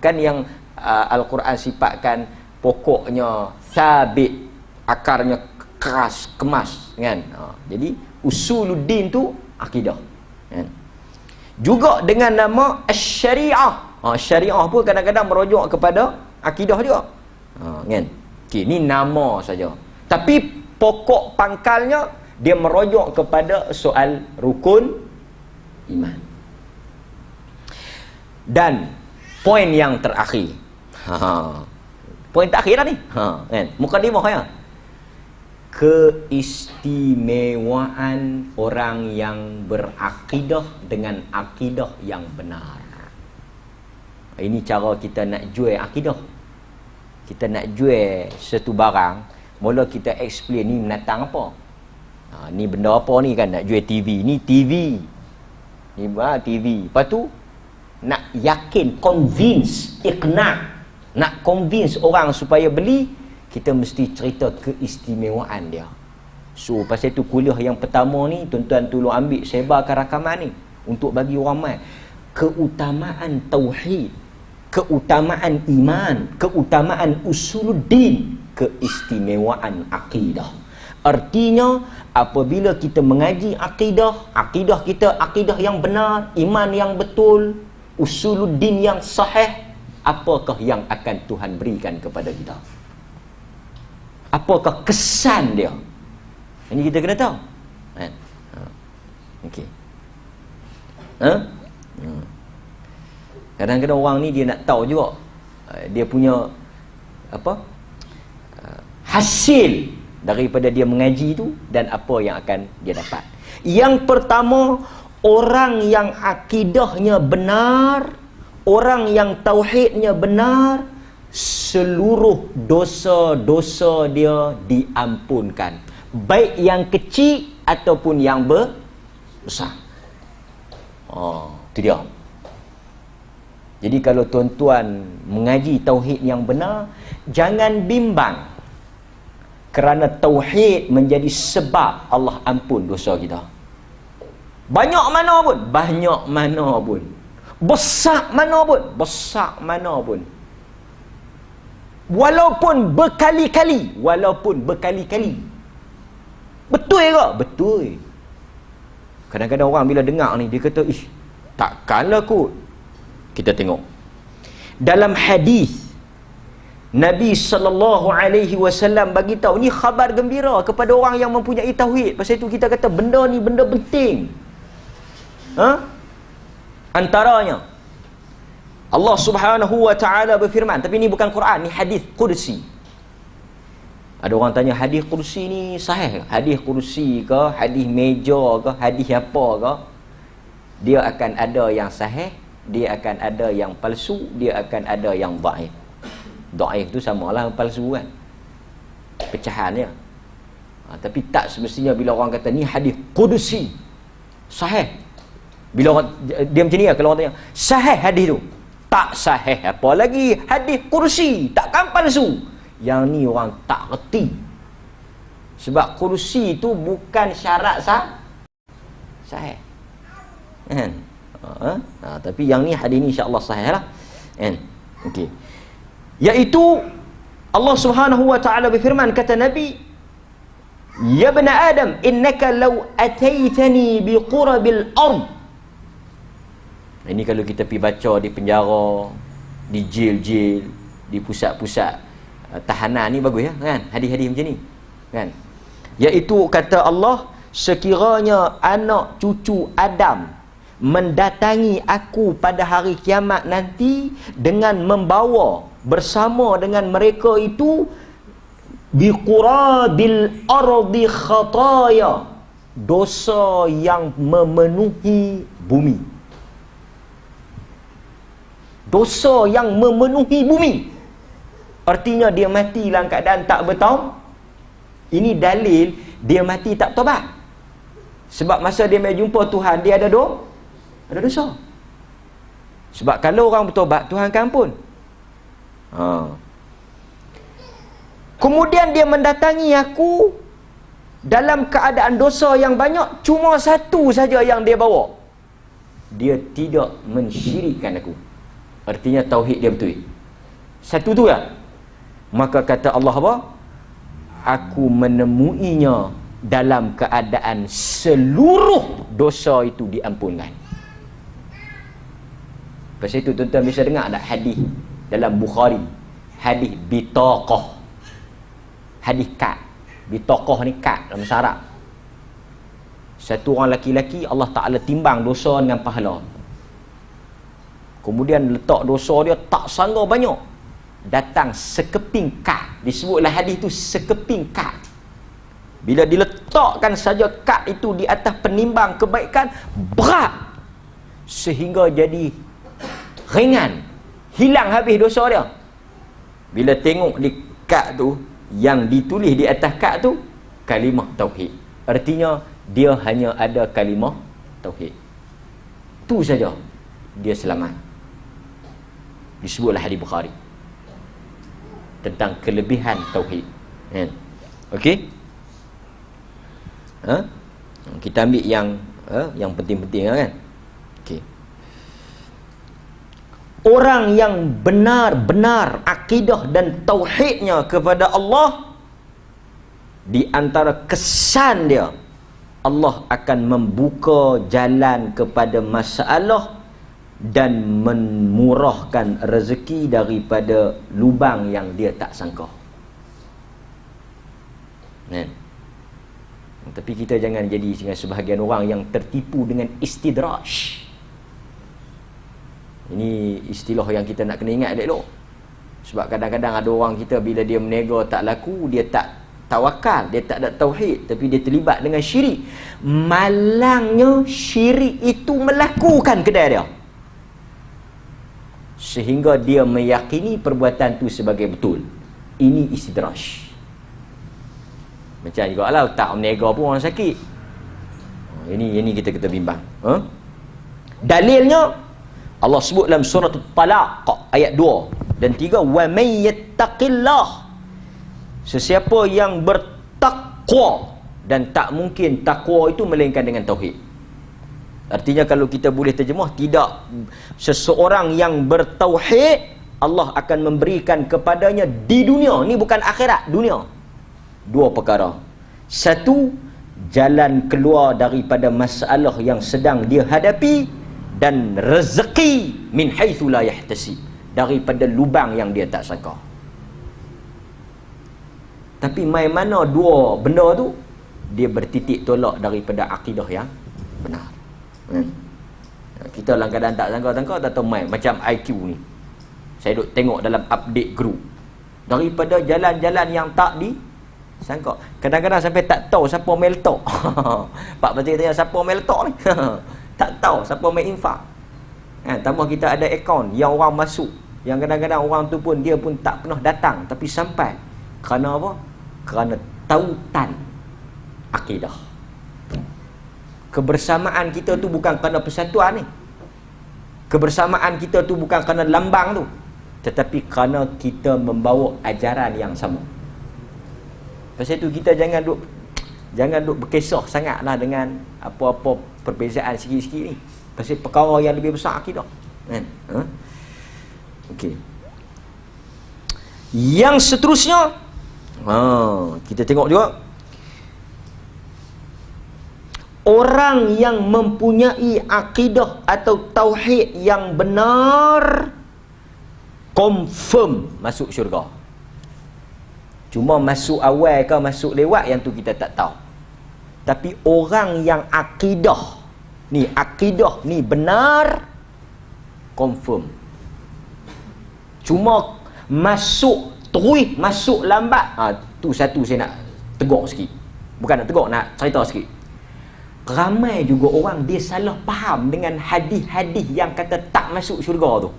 A: Kan yang Al-Quran sifatkan pokoknya sabit, akarnya keras, kemas kan. Jadi Usuluddin tu akidah kan. Juga dengan nama Asy-Syariah. Syariah pun kadang-kadang merujuk kepada akidah juga. Kan. Okey, ni nama saja. Tapi pokok pangkalnya dia merujuk kepada soal rukun iman. Dan poin yang terakhir. Poin terakhir dah ni. Kan. Mukadimah ya. Keistimewaan orang yang berakidah dengan akidah yang benar. Ini cara kita nak jual akidah. Kita nak jual satu barang, mula kita explain ni menatang apa. Ni benda apa ni kan, nak jual TV. Ni TV. Ni TV. Lepas tu nak yakin, convince, iqna', nak convince orang supaya beli, kita mesti cerita keistimewaan dia. So pasal tu kuliah yang pertama ni, tuan-tuan tolong ambil, sebarkan rakaman ni untuk bagi orang mai keutamaan tauhid, keutamaan iman, keutamaan usuluddin, keistimewaan akidah. Artinya apabila kita mengaji akidah, akidah kita akidah yang benar, iman yang betul, usuluddin yang sahih, apakah yang akan Tuhan berikan kepada kita? Apakah kesan dia? Ini kita kena tahu. Okey. Kadang-kadang orang ni dia nak tahu juga dia punya apa? Hasil daripada dia mengaji tu dan apa yang akan dia dapat. Yang pertama, orang yang akidahnya benar, orang yang tauhidnya benar, seluruh dosa-dosa dia diampunkan, baik yang kecil ataupun yang besar. Itu dia. Jadi kalau tuan-tuan mengaji tauhid yang benar, jangan bimbang, kerana tauhid menjadi sebab Allah ampun dosa kita. Banyak mana pun, besar mana pun, walaupun berkali-kali. Betul ke? Betul. Kadang-kadang orang bila dengar ni, dia kata, takkanlah kot. Kita tengok dalam hadis Nabi SAW bagi tahu, ni khabar gembira kepada orang yang mempunyai tauhid. Pasal itu kita kata benda ni benda penting. Antaranya Allah Subhanahu wa taala berfirman, tapi ni bukan Quran, ni hadis qudsi. Ada orang tanya, hadis qudsi ni sahih ke? Hadis qudsi ke, hadis meja ke, hadis apa ke? Dia akan ada yang sahih, dia akan ada yang palsu, dia akan ada yang dhaif. Dhaif tu samalah palsu kan. pecahan dia. Tapi tak semestinya bila orang kata ni hadis qudusi sahih. Bila orang dia macam ni lah, kalau orang tanya sahih hadis tu, tak sahih. Apa lagi hadis kursi, takkan palsu. Yang ni orang tak reti. Sebab kursi tu bukan syarat sahih. Kan? Tapi yang ni hadis ni insya-Allah sahih lah. Kan? Okey. Iaitu Allah Subhanahu wa taala berfirman, kata Nabi, ya ibn Adam, innaka law ataitani biqurabil ard. Ini kalau kita pergi baca di penjara, di jail-jail, di pusat-pusat tahanan ni bagus ya, kan? Hadis-hadis macam ni, kan? Iaitu kata Allah, sekiranya anak cucu Adam mendatangi aku pada hari kiamat nanti dengan membawa bersama dengan mereka itu biqurabil ardi khataya, dosa yang memenuhi bumi. Dosa yang memenuhi bumi. Artinya dia mati dalam keadaan tak bertaubat. Ini dalil dia mati tak tobat. Sebab masa dia mai jumpa Tuhan, dia ada dosa. Sebab kalau orang bertobat, Tuhan akan ampun. Kemudian dia mendatangi aku dalam keadaan dosa yang banyak, cuma satu saja yang dia bawa. Dia tidak mensyirikkan aku. Artinya tauhid dia betul. Satu tu lah. Maka kata Allah apa? Aku menemuinya dalam keadaan seluruh dosa itu diampunkan. Pasal itu tuan-tuan bisa dengar tak hadis dalam Bukhari, hadis bitaqah. Hadis kad. Bitaqah ni kad dalam bahasa Arab. Satu orang laki-laki Allah Ta'ala timbang dosa dengan pahala. Kemudian letak dosa dia tak sangka banyak. Datang sekeping kad. Disebutlah hadis tu sekeping kad. Bila diletakkan saja kad itu di atas penimbang kebaikan, berat sehingga jadi ringan, hilang habis dosa dia. Bila tengok di kad tu, yang ditulis di atas kad tu kalimah tauhid. Artinya dia hanya ada kalimah tauhid. Tu saja dia selamat. Disebutlah hadis Bukhari tentang kelebihan tauhid. Okey? Kita ambil yang penting-penting kan? Okey. Orang yang benar-benar akidah dan tauhidnya kepada Allah, di antara kesan dia, Allah akan membuka jalan kepada masalah dan memurahkan rezeki daripada lubang yang dia tak sangka. Tapi kita jangan jadi dengan sebahagian orang yang tertipu dengan istidraj. Ini istilah yang kita nak kena ingat elok. Sebab kadang-kadang ada orang kita bila dia menega tak laku, dia tak tawakal, dia tak ada tauhid, tapi dia terlibat dengan syirik. Malangnya syirik itu melakukan kedai dia, sehingga dia meyakini perbuatan tu sebagai betul. Ini istidraj. Macam juga lah tak menega pun orang sakit. Ini kita bimbang. Dalilnya Allah sebut dalam surah Talaq ayat 2 dan 3, wa may yattaqillah, sesiapa yang bertakwa, dan tak mungkin takwa itu melainkan dengan tauhid. Artinya kalau kita boleh terjemah, tidak seseorang yang bertauhid Allah akan memberikan kepadanya di dunia, ni bukan akhirat, dunia, dua perkara. Satu, jalan keluar daripada masalah yang sedang dia hadapi, dan rezeki min haitsu la yahtasib, daripada lubang yang dia tak sangka. Tapi mai mana dua benda tu, dia bertitik tolak daripada akidah yang benar. Kita dalam keadaan tak sangka-sangka, tak tahu mai macam IQ ni. Saya duk tengok dalam update group, daripada jalan-jalan yang tak disangka. Kadang-kadang sampai tak tahu siapa mail tok. Pak Menteri tanya siapa mail tok ni. Tak tahu siapa main infak. Tambah kita ada akaun yang orang masuk, yang kadang-kadang orang tu pun dia pun tak pernah datang, tapi sampai. Kerana apa? kerana tautan akidah. Kebersamaan kita tu bukan kerana persatuan ni. Kebersamaan kita tu bukan kerana lambang tu, tetapi kerana kita membawa ajaran yang sama. Pasal tu kita jangan duk berkisah sangatlah dengan apa-apa perbezaan sikit-sikit ni. Pasal perkara yang lebih besar akidah. Kan? Okey. Yang seterusnya, kita tengok juga orang yang mempunyai akidah atau tauhid yang benar confirm masuk syurga. Cuma masuk awal ke masuk lewat, yang tu kita tak tahu. Tapi orang yang akidah ni benar confirm. Cuma masuk terus, masuk lambat, tu satu saya nak tegur sikit. Bukan nak tegur, nak cerita sikit. Ramai juga orang dia salah faham dengan hadis-hadis yang kata tak masuk syurga tu.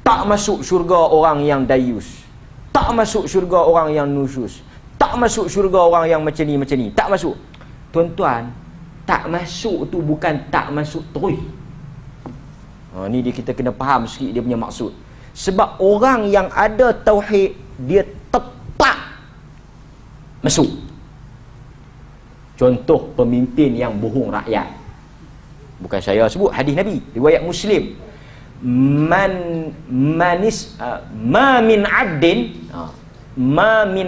A: Tak masuk syurga orang yang dayus, tak masuk syurga orang yang nusyus, tak masuk syurga orang yang macam ni, tak masuk. Tuan-tuan, tak masuk tu bukan tak masuk terus. Ni dia, kita kena faham sikit dia punya maksud. Sebab orang yang ada tauhid, dia tetap masuk. Contoh pemimpin yang bohong rakyat. Bukan saya sebut, hadis Nabi, riwayat Muslim. Ma min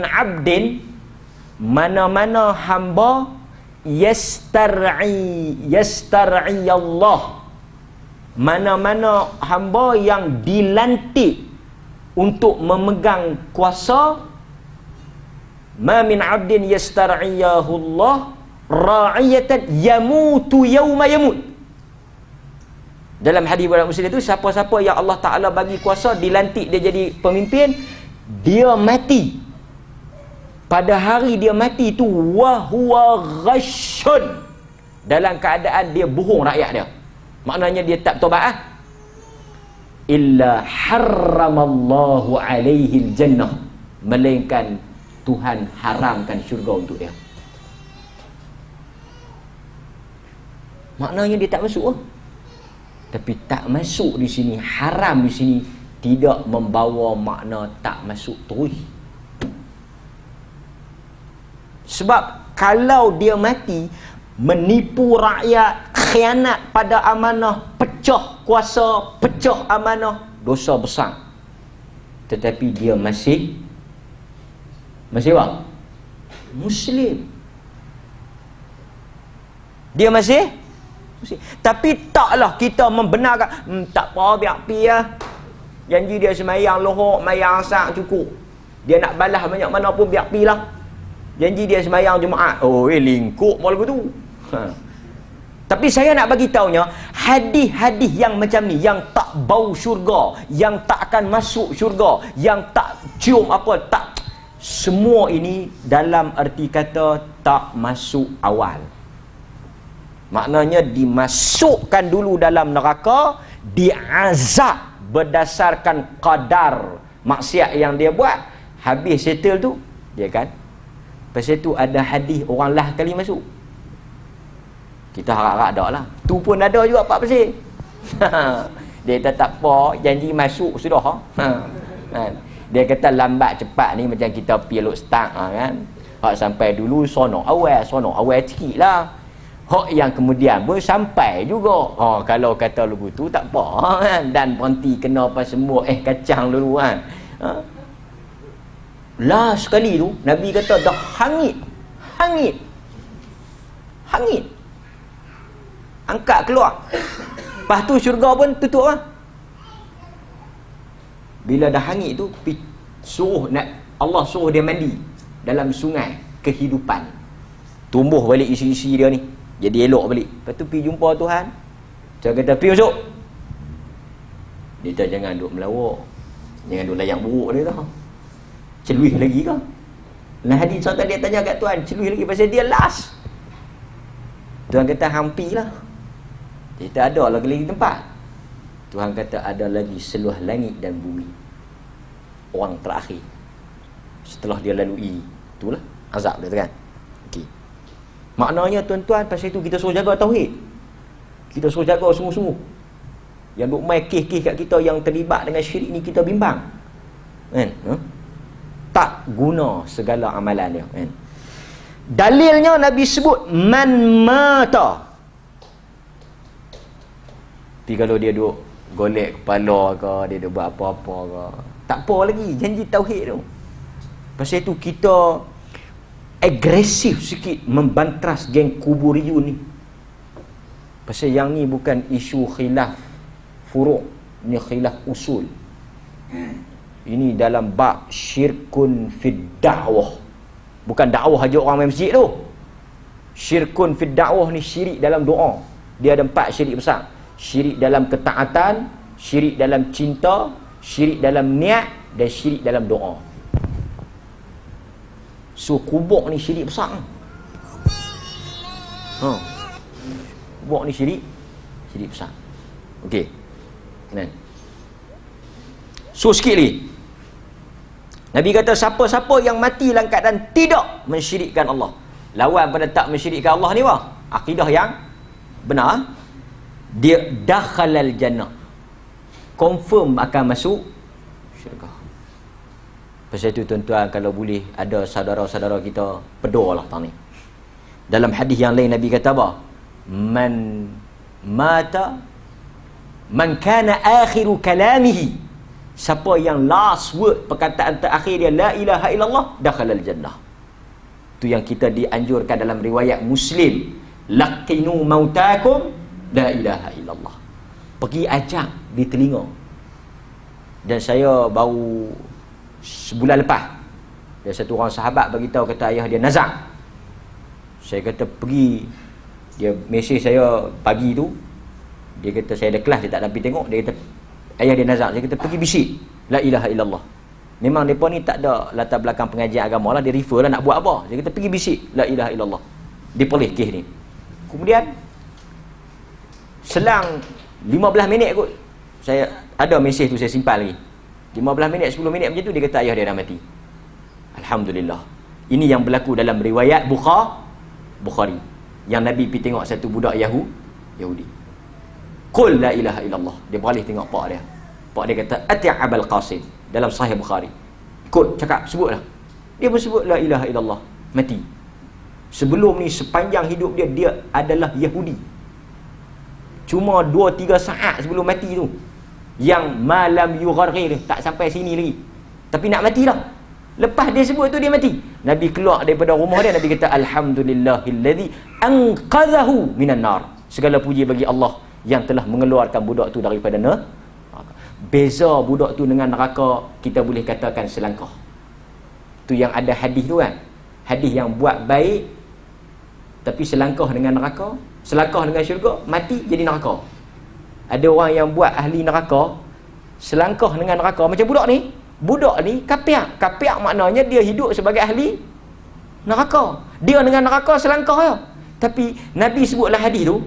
A: abdin, mana-mana hamba yastar'i Allah, mana-mana hamba yang dilantik untuk memegang kuasa. Ma min abdin yastar'iyahu Allah ra'iyatan yamutu yawma yamut. Dalam hadis riwayat Muslim itu, siapa-siapa yang Allah Ta'ala bagi kuasa, dilantik dia jadi pemimpin, dia mati pada hari dia mati tu wa huwa ghashun, dalam keadaan dia bohong rakyat dia. Maknanya dia tak bertaubat. Illa harramallahu alaihi jannah, melainkan Tuhan haramkan syurga untuk dia. Maknanya dia tak masuk. Tapi tak masuk di sini, haram di sini, tidak membawa makna tak masuk terus. Sebab kalau dia mati menipu rakyat, khianat pada amanah, pecah kuasa, pecah amanah, dosa besar. Tetapi dia masih apa? Muslim. Dia masih Muslim. Tapi taklah kita membenarkan, tak apa, biar pi lah. Janji dia semayang lohok, mayang asak cukup. Dia nak balas banyak mana pun, biar pi lah. Janji dia semayang Jumaat. Lingkup malam tu. Tapi saya nak bagi tahunya, hadis-hadis yang macam ni, yang tak bau syurga, yang tak akan masuk syurga, yang tak cium apa, tak, semua ini dalam erti kata tak masuk awal. Maknanya dimasukkan dulu dalam neraka, diazab berdasarkan kadar maksiat yang dia buat. Habis settle tu, dia kan. Pasal tu ada hadis orang lah kali masuk. Kita harap-harap ada lah. Tu pun ada juga Pak Pasir. Dia kata tak apa, janji masuk sudah. Dia kata lambat cepat ni macam kita pergi elok start kan. Hak sampai dulu sono awal sikit lah. Hak yang kemudian pun sampai juga. Kalau kata lugu tu tak apa kan. Dan berhenti kena apa semua kacang dulu kan. Last sekali tu Nabi kata dah hangit. Angkat keluar. Lepas tu syurga pun tutup lah. Bila dah hangit tu, Allah suruh dia mandi dalam sungai kehidupan. Tumbuh balik isi-isi dia ni, jadi elok balik. Lepas tu pergi jumpa Tuhan. Dia kata pergi masuk. Dia kata jangan duk melawak, jangan duk layak buruk dia tau. Celuih lagi ke? Nah hadis tadi dia tanya kat Tuhan, celuih lagi pasal dia last. Tuhan kata hampirlah. Dia kata ada lagi tempat. Tuhan kata ada lagi seluruh langit dan bumi. Orang terakhir. setelah dia lalui. Itulah azab dia kan. Okey. Maknanya tuan-tuan, pasal itu kita suruh jaga tauhid. Kita suruh jaga sungguh-sungguh. Yang duk mai kes-kes kat kita yang terlibat dengan syirik ni kita bimbang. Kan? Tak guna segala amalan dia, kan? Dalilnya Nabi sebut man mata. Tapi kalau dia duk golek kepala ke, dia duk buat apa-apa ke, tak apa lagi janji tauhid tu. Pasal itu kita agresif sikit membantras geng kuburiyun ni. Pasal yang ni bukan isu khilaf furu', ni khilaf usul. Ini dalam bab syirkun fid da'wah. Bukan dakwah aja orang main masjid tu. Syirkun fid da'wah ni syirik dalam doa. Dia ada 4 syirik besar. Syirik dalam ketaatan, syirik dalam cinta, syirik dalam niat dan syirik dalam doa. So kubur ni syirik besar. Kubur ni syirik besar. Okey. Kan? So sikit lagi. Nabi kata siapa-siapa yang mati dalam keadaan tidak mensyirikkan Allah. Lawan pada tak mensyirikkan Allah ni apa? Akidah yang benar. Dia dakhalal jannah. Confirm akan masuk syurga. Pasal itu tuan-tuan, kalau boleh ada saudara-saudara kita pedorlah tang ni. Dalam hadis yang lain Nabi kata apa? Man mata man kana akhiru kalamihi, siapa yang last word, perkataan terakhir dia la ilaha illallah, dakhalal jannah. Tu yang kita dianjurkan dalam riwayat Muslim, laqinu mautakum la ilaha illallah. Pergi ajak di telinga. Dan saya baru sebulan lepas, ada satu orang sahabat bagi tahu, kata ayah dia nazak. Saya kata pergi, dia mesej saya pagi tu, dia kata saya ada kelas, dia tak dapat tengok, dia kata ayah dia nazak. Saya kata pergi bisik la ilaha illallah. Memang mereka ni tak ada latar belakang pengajian agama lah, dia refer lah nak buat apa. Dia kata pergi bisik la ilaha illallah. Dia pelih kes ni. Kemudian selang 15 minit kot, saya ada mesej tu, saya simpan lagi. 15 minit 10 minit macam tu, dia kata ayah dia dah mati. Alhamdulillah. Ini yang berlaku dalam riwayat Bukhari, yang Nabi pergi tengok satu budak Yahudi. Qul la ilaha illallah. Dia beralih tengok pak dia. Pak dia kata ati' Abul Qasim, dalam Sahih Bukhari. Ikut cakap, sebutlah. Dia pun sebut la ilaha illallah, mati. Sebelum ni sepanjang hidup dia, dia adalah Yahudi. Cuma 2-3 saat sebelum mati tu, yang malam yugharghir, tak sampai sini lagi, tapi nak mati dah. Lepas dia sebut tu, dia mati. Nabi keluar daripada rumah dia, Nabi kata alhamdulillahillazi anqadhahu minan nar. Segala puji bagi Allah yang telah mengeluarkan budak tu daripada neraka. Beza budak tu dengan neraka, kita boleh katakan selangkah. Tu yang ada hadis tu kan, hadis yang buat baik tapi selangkah dengan neraka, selangkah dengan syurga, mati jadi neraka. Ada orang yang buat ahli neraka, selangkah dengan neraka macam budak ni. Budak ni kapiak. Kapiak maknanya dia hidup sebagai ahli neraka. Dia dengan neraka selangkah je. Tapi Nabi sebutlah hadis tu,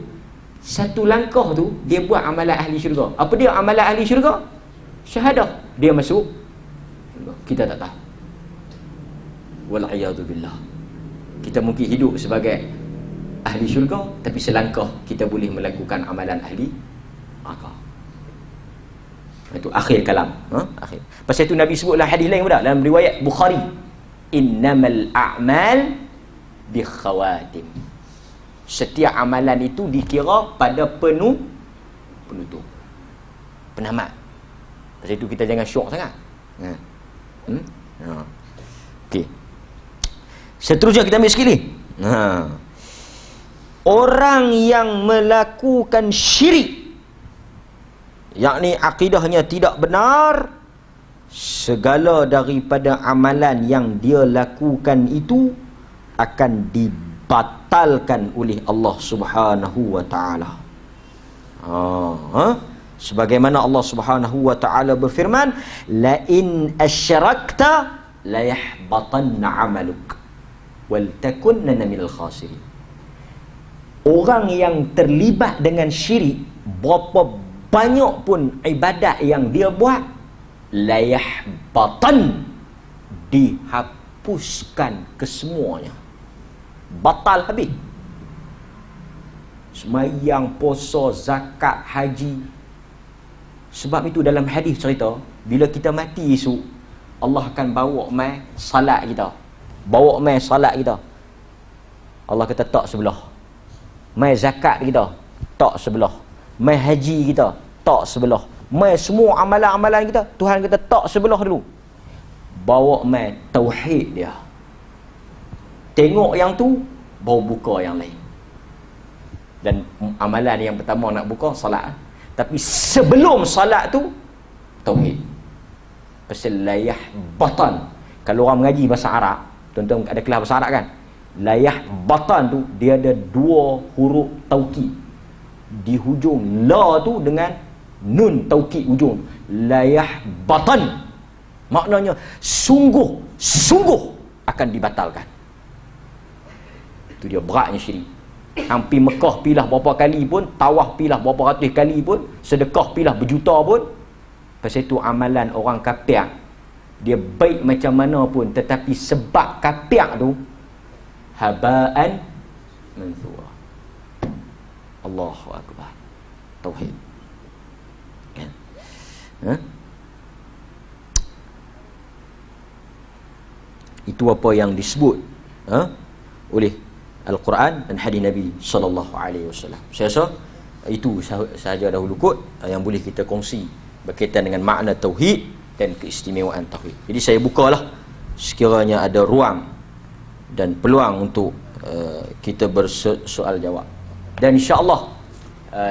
A: satu langkah tu dia buat amalan ahli syurga. Apa dia amalan ahli syurga? Syahadah. Dia masuk syurga. Kita tak tahu. Wal'iyadu billah. Kita mungkin hidup sebagai ahli syurga, tapi selangkah kita boleh melakukan amalan ahli neraka. Itu akhir kalam. Akhir. Pasal itu Nabi sebutlah hadis lain pula dalam riwayat Bukhari, innamal a'mal bi khawatim. Setiap amalan itu dikira pada penutup, penamat. Pasal itu kita jangan syok sangat. Okey. Seterusnya kita ambil sikit ni. Orang yang melakukan syirik, yakni akidahnya tidak benar, segala daripada amalan yang dia lakukan itu akan dibatalkan oleh Allah Subhanahu wa taala. Sebagaimana Allah Subhanahu wa taala berfirman, la in asyrakta la yahbatanna 'amaluk wal takunna minal khasirin. Orang yang terlibat dengan syirik, berapa banyak pun ibadat yang dia buat, la yahbatan, dihapuskan hapuskan kesemuanya. Batal habis. Semayang, puasa, zakat, haji. Sebab itu dalam hadis cerita, bila kita mati esok, Allah akan bawa mai salat kita. Bawa mai salat kita. Allah kata tak sebelah. Mai zakat kita, tak sebelah. Mai haji kita, tak sebelah. Mai semua amalan-amalan kita, Tuhan kata tak sebelah dulu. Bawa mai tauhid dia. Tengok yang tu, baru buka yang lain. Dan amalan yang pertama nak buka salat. Tapi sebelum salat tu tauhid. Pasal layah batan. Kalau orang mengaji bahasa Arab, tuan-tuan ada kelas bahasa Arab kan? Layah batan tu dia ada dua huruf taukid. Di hujung la tu dengan nun taukid ujung. Layah batan. Maknanya sungguh akan dibatalkan. Itu dia beratnya syirik. Hampir Mekah pilah berapa kali pun, tawaf pilah berapa ratus kali pun, sedekah pilah berjuta pun, pasal itu amalan orang kafir. Dia baik macam mana pun, tetapi sebab kafir tu habaan mansura. Allahu akbar. Tauhid. Kan? Itu apa yang disebut oleh Al-Quran dan hadis Nabi sallallahu alaihi wasallam. Saya rasa itu sahaja dahulu kot yang boleh kita kongsi berkaitan dengan makna tauhid dan keistimewaan tauhid. Jadi saya bukalah sekiranya ada ruang dan peluang untuk kita bersoal jawab. Dan insya-Allah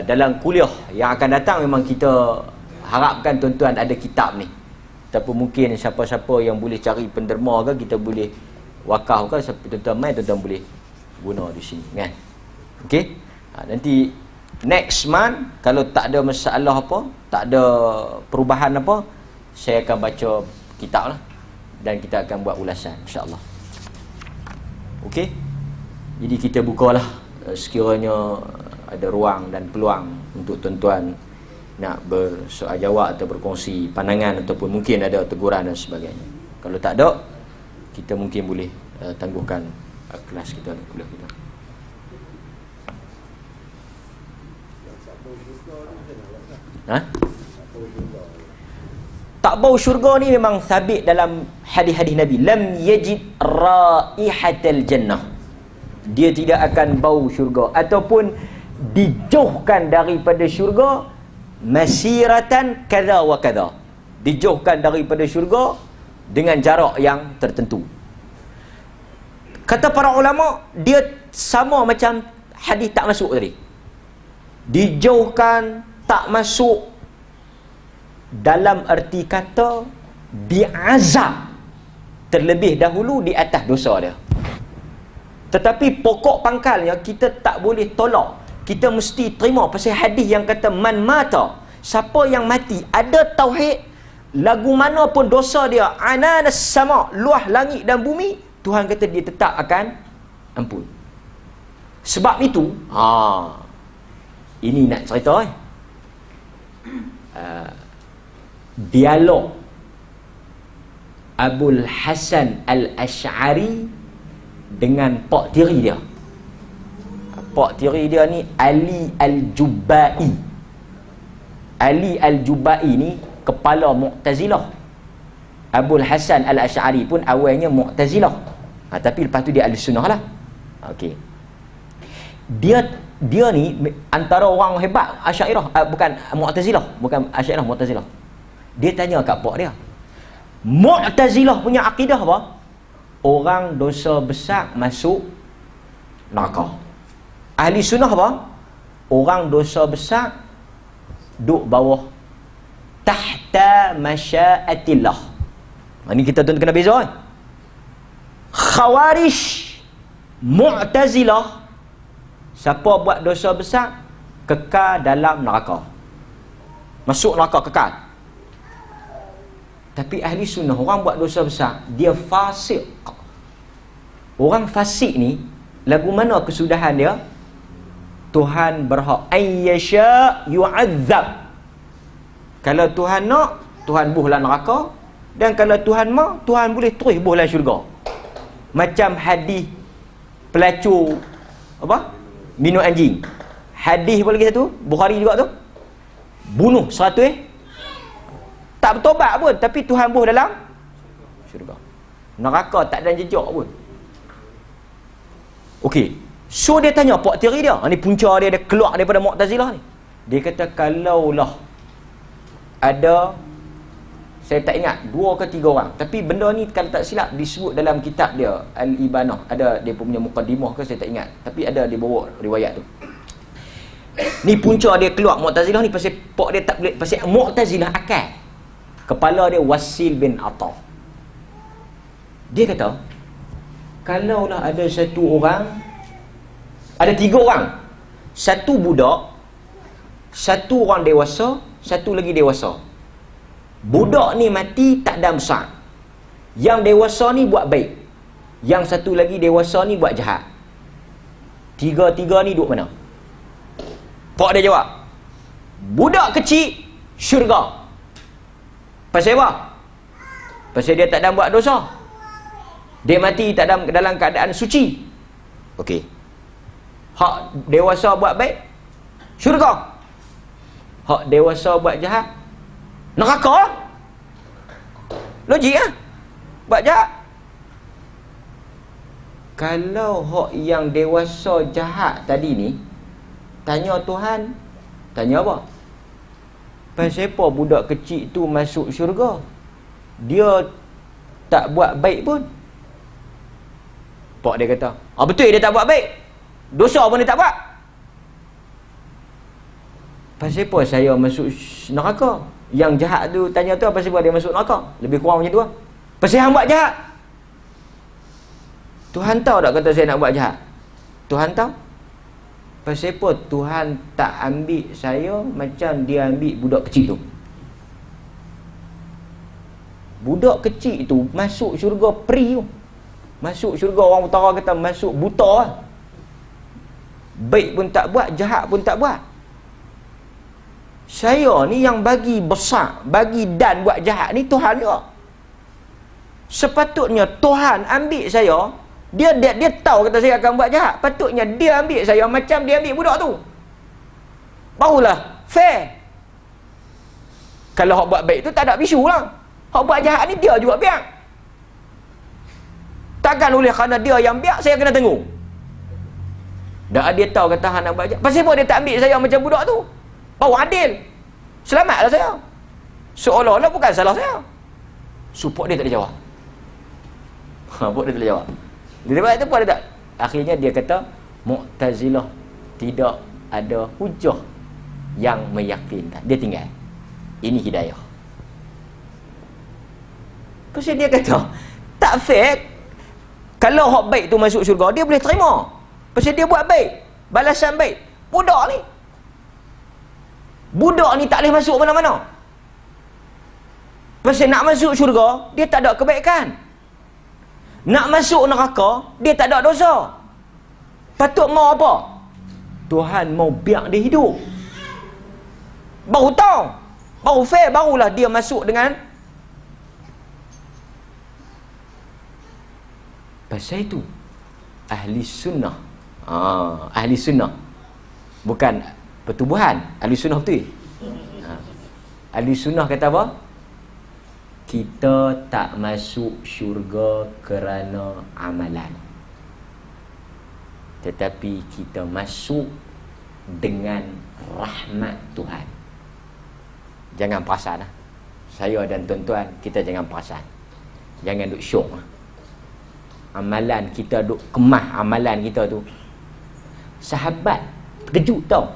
A: dalam kuliah yang akan datang memang kita harapkan tuan-tuan ada kitab ni. Ataupun mungkin siapa-siapa yang boleh cari penderma ke, kita boleh wakaf ke, tuan-tuan mai, tuan-tuan boleh guna di sini kan. Okey. Nanti next month kalau tak ada masalah apa, tak ada perubahan apa, saya akan baca kitab lah dan kita akan buat ulasan insya-Allah. Okey. Jadi kita bukalah sekiranya ada ruang dan peluang untuk tuan-tuan nak bersoal jawab atau berkongsi pandangan ataupun mungkin ada teguran dan sebagainya. Kalau tak ada, kita mungkin boleh tangguhkan kelas kita, kuliah kita. Tak bau syurga ni memang sabit dalam hadis-hadis Nabi. Lam yajid raihatal jannah. Dia tidak akan bau syurga ataupun dijauhkan daripada syurga masiratan kadza wa kadza. Dijauhkan daripada syurga dengan jarak yang tertentu. Kata para ulama, dia sama macam hadis tak masuk tadi. Dijauhkan, tak masuk, dalam erti kata diazab terlebih dahulu di atas dosa dia. Tetapi pokok pangkalnya kita tak boleh tolak. Kita mesti terima pasal hadis yang kata man mata, siapa yang mati ada tauhid, lagu mana pun dosa dia ananas sama, luah langit dan bumi, Tuhan kata dia tetap akan ampun. Sebab itu, ini nak cerita dialog Abul Hasan Al-Ash'ari dengan pak tiri dia. Pak tiri dia ni Ali Al-Jubba'i. Ali Al-Jubba'i ni kepala Mu'tazilah. Abul Hasan Al-Ash'ari pun awalnya Mu'tazilah. Tapi lepas tu dia Ahlussunnah lah. Okey. Dia ni antara orang hebat Asy'ariyah, bukan Mu'tazilah, bukan Asy'ariyah, Mu'tazilah. Dia tanya kat pak dia, Mu'tazilah punya akidah apa? Orang dosa besar masuk neraka. Ahli sunnah apa? Orang dosa besar duduk bawah tahta masyaatillah. Ini kita tuan kena beza kan? Khawarij, Mu'tazilah, siapa buat dosa besar kekal dalam neraka, masuk neraka kekal. Tapi ahli sunnah, orang buat dosa besar dia fasik. Orang fasik ni lagu mana kesudahan dia? Tuhan berhak ayyasha yu'adzab. Kalau Tuhan nak, Tuhan buhlah neraka, dan kalau Tuhan mau, Tuhan boleh terus buhlah syurga. Macam hadis pelacur apa? Minum anjing. Hadis apa lagi satu? Bukhari juga tu. Bunuh 100 tak bertobat pun, tapi Tuhan buh dalam syurga. Neraka tak ada jejak pun. Okey. So dia tanya pak teori dia. Ni punca dia keluar daripada Mu'tazilah ni. Dia kata kalaulah ada, saya tak ingat 2 ke 3 orang, tapi benda ni kalau tak silap disebut dalam kitab dia Al-Ibanah, ada dia punya mukadimah ke saya tak ingat, tapi ada dia bawa riwayat tu. Ni punca dia keluar Mu'tazilah ni pasal pak dia tak boleh, pasal Mu'tazilah akal. Kepala dia Wasil bin Atha. Dia kata kalaulah ada satu orang, ada 3 orang, satu budak, satu orang dewasa, satu lagi dewasa. Budak ni mati tak ada besar. Yang dewasa ni buat baik, yang satu lagi dewasa ni buat jahat. Tiga-tiga ni duduk mana? Pak dia jawab, budak kecil syurga. Pasal apa? Pasal dia tak ada buat dosa, dia mati tak dalam keadaan suci. Okey. Hak dewasa buat baik, syurga. Hak dewasa buat jahat, neraka lah. Logik lah. Buat jahat. Kalau hak yang dewasa jahat tadi ni tanya Tuhan, tanya apa? Pasal apa budak kecil tu masuk syurga? Dia tak buat baik pun. Pak dia kata, betul dia tak buat baik, dosa pun dia tak buat. Pasal apa saya masuk neraka? Yang jahat tu tanya tu, pasal apa dia masuk neraka? Lebih kurang macam tu lah. Pasal hang buat jahat. Tuhan tahu tak kata saya nak buat jahat? Tuhan tahu. Pasal apa Tuhan tak ambil saya macam dia ambil budak kecil tu? Budak kecil tu masuk syurga pri tu. Masuk syurga orang utara kata masuk buta lah. Baik pun tak buat, jahat pun tak buat. Saya ni yang bagi besar, bagi dan buat jahat ni Tuhan juga. Sepatutnya Tuhan ambil saya, dia tahu kata saya akan buat jahat. Patutnya dia ambil saya macam dia ambil budak tu. Barulah fair. Kalau hak buat baik tu tak ada bisu lah. Hak buat jahat ni dia juga biar. Takkan oleh kerana dia yang biar saya kena tengok. Dah dia tahu kata hang nak buat jahat. Pasal apa dia tak ambil saya macam budak tu? Baru adil. Selamatlah saya. Seolah-olah bukan salah saya. Support dia tak ada jawab. Support dia tak ada jawab. Dia buat itu pun dia tak. Akhirnya dia kata Mu'tazilah tidak ada hujah yang meyakinkan. Dia tinggal. Ini hidayah. Pasal dia kata tak fair. Kalau hak baik tu masuk syurga, dia boleh terima. Pasal dia buat baik, balasan baik. Budak ni tak boleh masuk mana-mana. Pasal nak masuk syurga, dia tak ada kebaikan. Nak masuk neraka, dia tak ada dosa. Patut mau apa? Tuhan mau biar dia hidup. Baru tahu, baru fair, barulah dia masuk dengan. Pasal itu ahli sunnah, ahli sunnah bukan pertubuhan, ahli sunnah betul. Ahli sunnah kata apa? Kita tak masuk syurga kerana amalan, tetapi kita masuk dengan rahmat Tuhan. Jangan perasan lah. Saya dan tuan-tuan, kita jangan perasan. Jangan duk syok lah. Amalan kita duk kemah, amalan kita tu. Sahabat terkejut tau.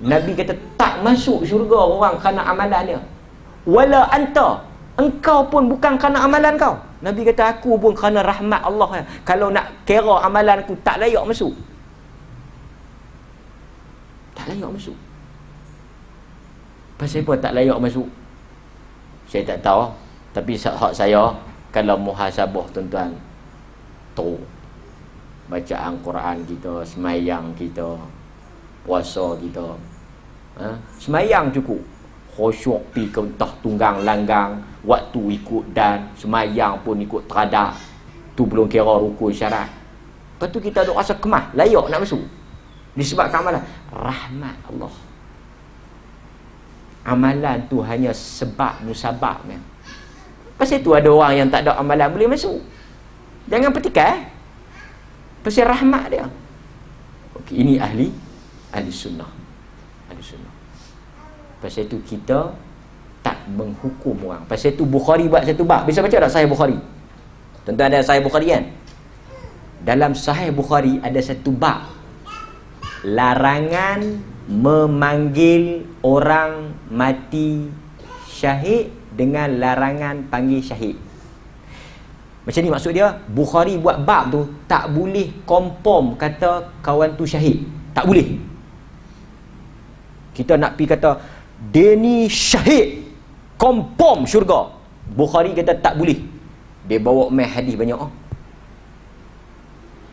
A: Nabi kata tak masuk syurga orang kerana amalan dia. Wala anta, engkau pun bukan kerana amalan kau. Nabi kata aku pun kerana rahmat Allah. Kalau nak kira amalan aku tak layak masuk. Tak layak masuk. Pasal apa tak layak masuk? Saya tak tahu. Tapi hak saya, kalau muhasabah tuan-tuan, tu bacaan Quran kita, semayang kita, puasa kita, semayang cukup, khusyuk pi ke entah tunggang langgang, waktu ikut dan semayang pun ikut teradak, tu belum kira rukun syarat. Lepas tu kita duk rasa kemah, layak nak masuk. Disebabkan amalan rahmat Allah. Amalan tu hanya sebab musabab kan. Pasal tu ada orang yang tak ada amalan boleh masuk. Jangan petikai. Pasal rahmat dia. Okey, ini ahli sunnah. Ahli sunnah. Pasal tu kita tak menghukum orang. Pasal tu Bukhari buat satu bab. Bisa baca tak Sahih Bukhari? Tentu ada Sahih Bukhari kan? Dalam Sahih Bukhari ada satu bab larangan memanggil orang mati syahid dengan larangan panggil syahid. Macam ni maksud dia, Bukhari buat bab tu tak boleh confirm kata kawan tu syahid. Tak boleh. Kita nak pergi kata dia ni syahid, confirm syurga. Bukhari kata tak boleh. Dia bawa mai hadis banyak.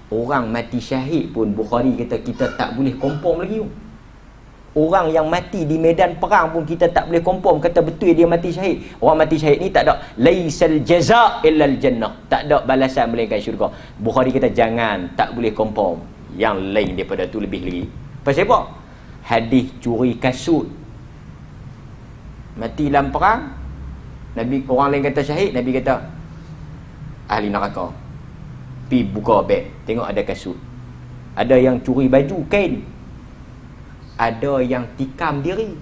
A: Orang mati syahid pun Bukhari kata kita tak boleh confirm lagi. Orang yang mati di medan perang pun kita tak boleh confirm kata betul dia mati syahid. Orang mati syahid ni tak ada laisal jaza' illal jannah. Tak ada balasan melainkan syurga. Bukhari kata jangan, tak boleh confirm. Yang lain daripada tu lebih lagi. Pasal apa? Hadis curi kasut. Mati dalam perang, Nabi, orang lain kata syahid, Nabi kata ahli neraka. Pi buka beg, tengok ada kasut. Ada yang curi baju, kain. Ada yang tikam diri.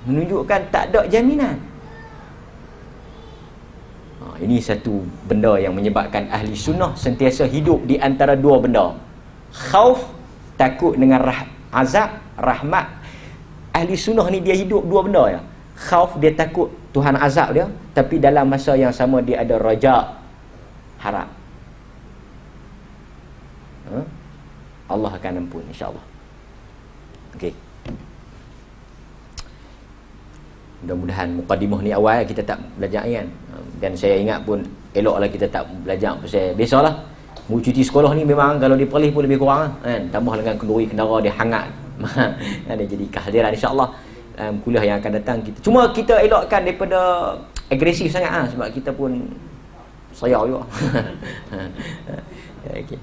A: Menunjukkan tak ada jaminan. Ini satu benda yang menyebabkan ahli sunnah sentiasa hidup di antara dua benda. Khauf, takut dengan azab, rahmat. Ahli sunnah ni dia hidup dua benda ya. Khauf, dia takut Tuhan azab dia, tapi dalam masa yang sama dia ada raja, harap. Allah akan ampun insya-Allah. Okey. Mudah-mudahan mukadimah ni awal kita tak belajar kan. Dan saya ingat pun eloklah kita tak belajar pasal biasalah mu cuti sekolah ni memang kalau dia perlih pun lebih kurang kan. Tambah dengan kenduri kendara dia hangat. Ada jadi kehadiran insya-Allah kuliah yang akan datang kita. Cuma kita elokkan daripada agresif sangat sebab kita pun sayang juga. Okey.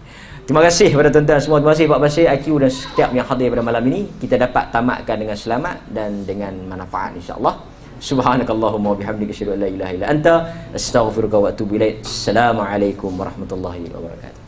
A: Terima kasih kepada tuan-tuan semua. Terima kasih Pak Basir, IQ dan setiap yang hadir pada malam ini. Kita dapat tamatkan dengan selamat dan dengan manfaat insya-Allah. Subhanakallahumma wa bihamdika asyhadu an la ilaha illa anta astaghfiruka wa atubu ilaik. Assalamualaikum warahmatullahi wabarakatuh.